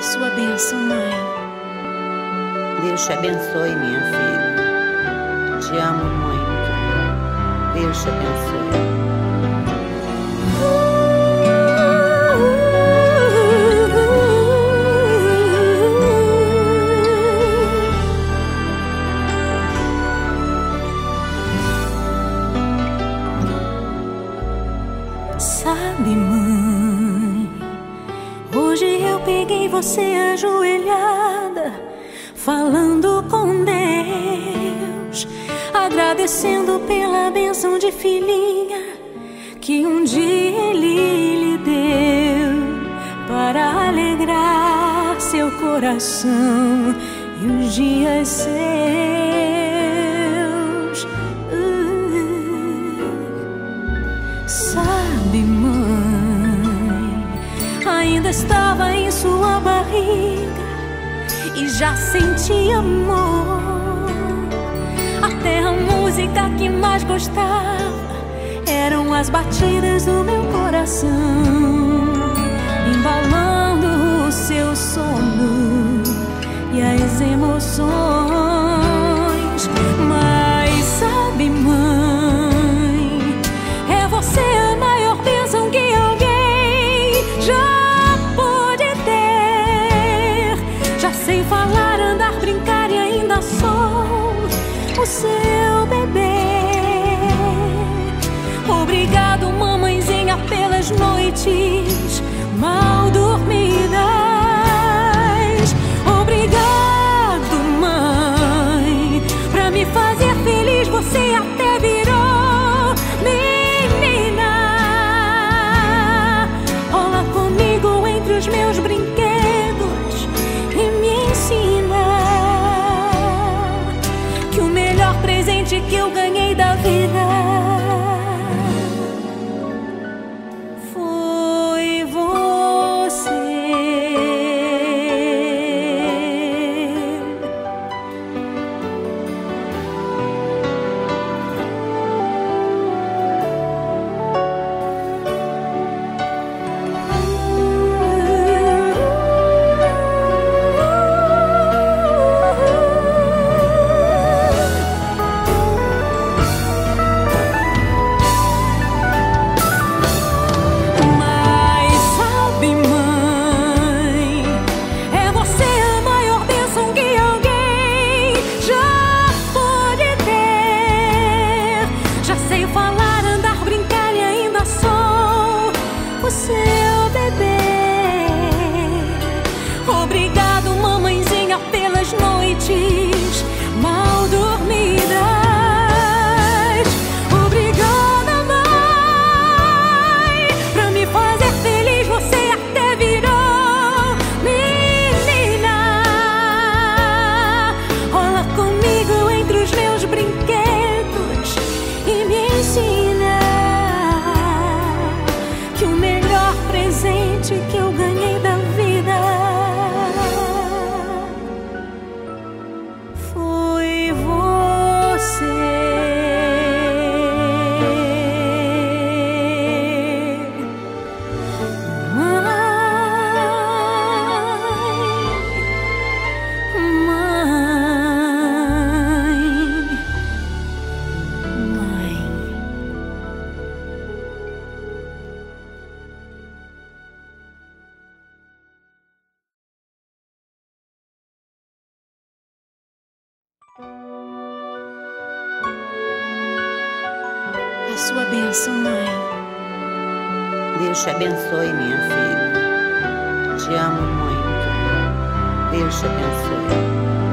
A sua bênção, mãe. Deus te abençoe, minha filha. Te amo muito. Deus te abençoe. Sabe, mãe, hoje eu peguei você ajoelhada, falando com Deus, agradecendo pela bênção de filhinha que um dia Ele lhe deu, para alegrar seu coração e os dias seus. Sabe, mãe, ainda estava em sua barriga e já sentia amor. Até a música que mais gostava eram as batidas do meu coração, embalando o seu sono e as emoções. Mas sabe, mãe, é você a maior bênção que alguém já pôde ter. Já sei falar, andar, brincar e ainda sou o seu bebê. Obrigado, mamãezinha, pelas noites mal dormidas. Obrigado, mãe, pra me fazer feliz. Você até virou menina. Rola comigo entre os meus brinquedos e me ensina que o melhor presente que eu ganhei da vida foi você. Obrigado, mamãezinha, pelas noites mal dormidas. Obrigada, mãe, pra me fazer feliz. Você até virou menina. Rola comigo entre os meus brinquedos e me ensina que o melhor presente que eu ganhei da vida foi você. A sua bênção, mãe. Deus te abençoe, minha filha. Te amo muito. Deus te abençoe.